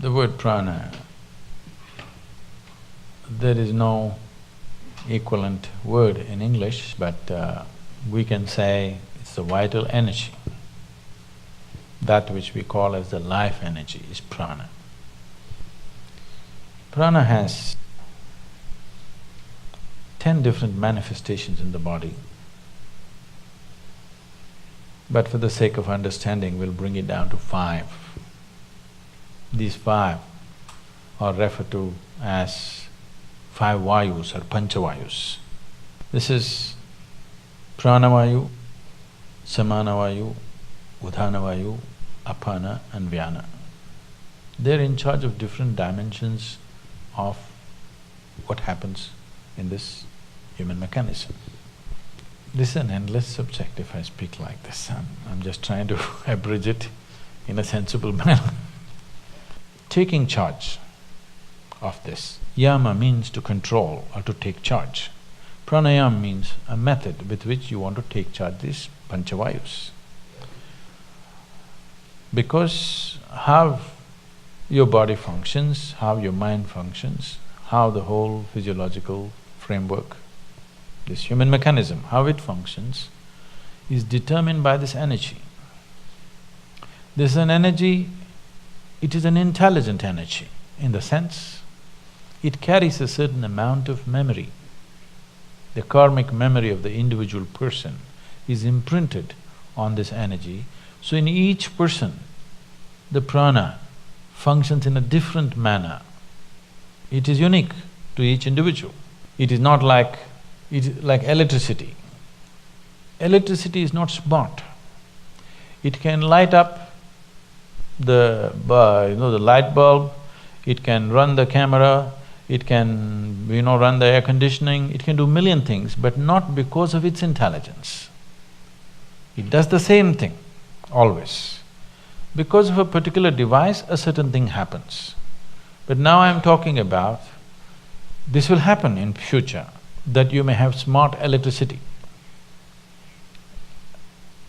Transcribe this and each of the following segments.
The word prana, there is no equivalent word in English, but we can say it's the vital energy. That which we call as the life energy is prana. Prana has 10 different manifestations in the body, but for the sake of understanding, we'll bring it down to 5. These 5 are referred to as 5 vayus or panchavayus. This is pranavayu, samanavayu, udhanavayu, apana and vyana. They're in charge of different dimensions of what happens in this human mechanism. This is an endless subject if I speak like this. I'm just trying to abridge it in a sensible manner. Taking charge of this. Yama means to control or to take charge. Pranayama means a method with which you want to take charge these panchavayus. Because how your body functions, how your mind functions, how the whole physiological framework, this human mechanism, how it functions, is determined by this energy. This is an energy, it is an intelligent energy in the sense it carries a certain amount of memory. The karmic memory of the individual person is imprinted on this energy. So in each person, the prana functions in a different manner. It is unique to each individual. It is not like… it is like electricity. Electricity is not smart. It can light up the the light bulb, it can run the camera, it can, run the air conditioning, it can do million things, but not because of its intelligence. It does the same thing, always. Because of a particular device, a certain thing happens. But now I'm talking about, this will happen in future, that you may have smart electricity.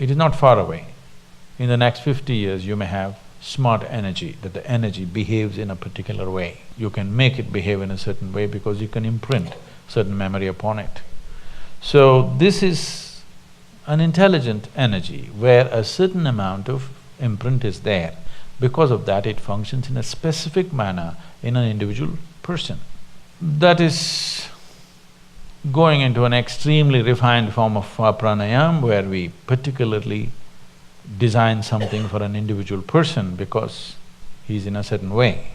It is not far away. In the next 50 years, you may have smart energy, that the energy behaves in a particular way. You can make it behave in a certain way because you can imprint certain memory upon it. So this is an intelligent energy where a certain amount of imprint is there. Because of that, it functions in a specific manner in an individual person. That is going into an extremely refined form of pranayama where we particularly design something for an individual person because he's in a certain way.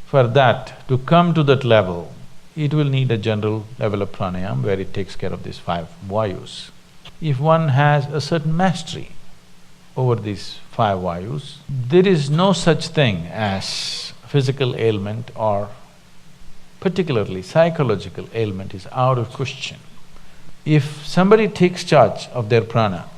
For that, to come to that level, it will need a general level of pranayama where it takes care of these 5 vayus. If one has a certain mastery over these 5 vayus, there is no such thing as physical ailment or particularly psychological ailment is out of question. If somebody takes charge of their prana,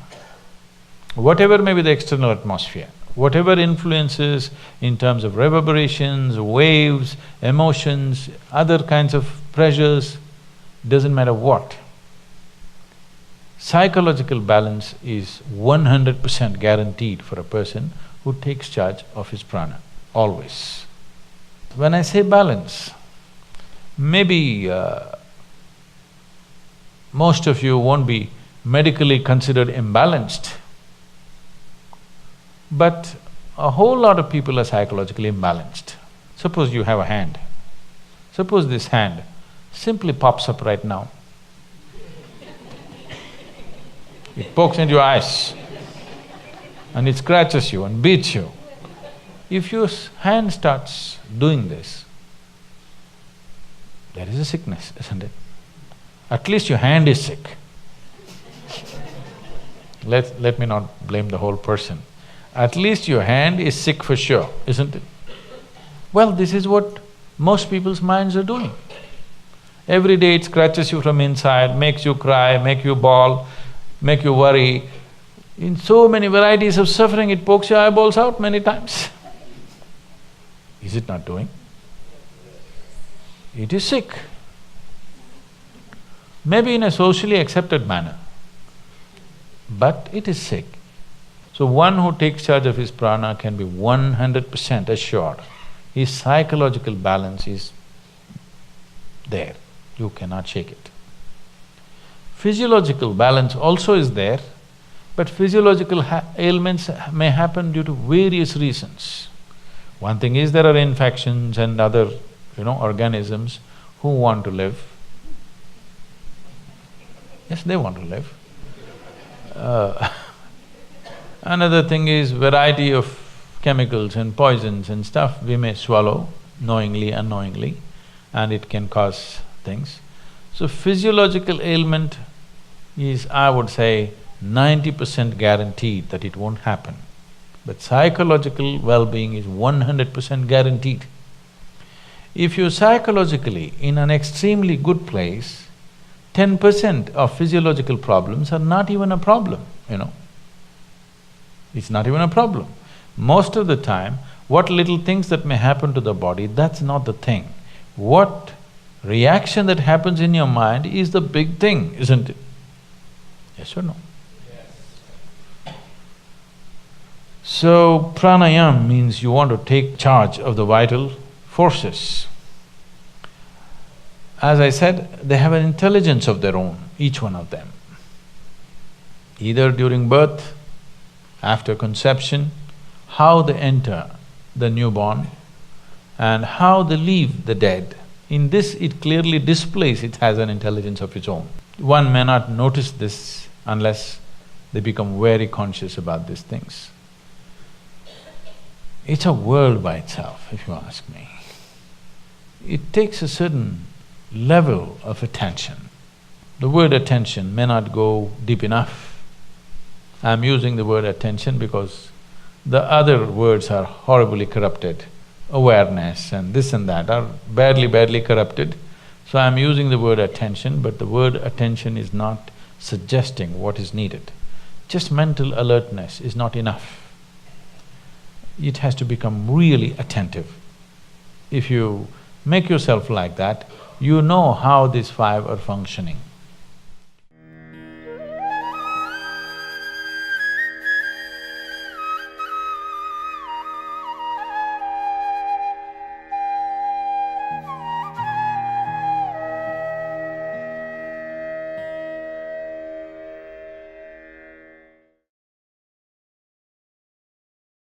whatever may be the external atmosphere, whatever influences in terms of reverberations, waves, emotions, other kinds of pressures, doesn't matter what, psychological balance is 100% guaranteed for a person who takes charge of his prana, always. When I say balance, maybe most of you won't be medically considered imbalanced, but a whole lot of people are psychologically imbalanced. Suppose you have a hand. Suppose this hand simply pops up right now. It pokes into your eyes and it scratches you and beats you. If your hand starts doing this, there is a sickness, isn't it? At least your hand is sick. Let me not blame the whole person. At least your hand is sick for sure, isn't it? Well, this is what most people's minds are doing. Every day it scratches you from inside, makes you cry, make you bawl, make you worry. In so many varieties of suffering, it pokes your eyeballs out many times. Is it not doing? It is sick. Maybe in a socially accepted manner, but it is sick. So one who takes charge of his prana can be 100% assured his psychological balance is there, you cannot shake it. Physiological balance also is there, but physiological ailments may happen due to various reasons. One thing is there are infections and other, organisms who want to live. Yes, they want to live. Another thing is variety of chemicals and poisons and stuff we may swallow knowingly, unknowingly, and it can cause things. So physiological ailment is, I would say, 90% guaranteed that it won't happen. But psychological well-being is 100% guaranteed. If you're psychologically in an extremely good place, 10% of physiological problems are not even a problem, It's not even a problem. Most of the time, what little things that may happen to the body, that's not the thing. What reaction that happens in your mind is the big thing, isn't it? Yes or no? Yes. So, pranayama means you want to take charge of the vital forces. As I said, they have an intelligence of their own, each one of them. Either during birth, after conception, how they enter the newborn and how they leave the dead. In this, it clearly displays it has an intelligence of its own. One may not notice this unless they become very conscious about these things. It's a world by itself, if you ask me. It takes a certain level of attention. The word attention may not go deep enough. I'm using the word attention because the other words are horribly corrupted. Awareness and this and that are badly corrupted. So I'm using the word attention, but the word attention is not suggesting what is needed. Just mental alertness is not enough. It has to become really attentive. If you make yourself like that, you know how these five are functioning.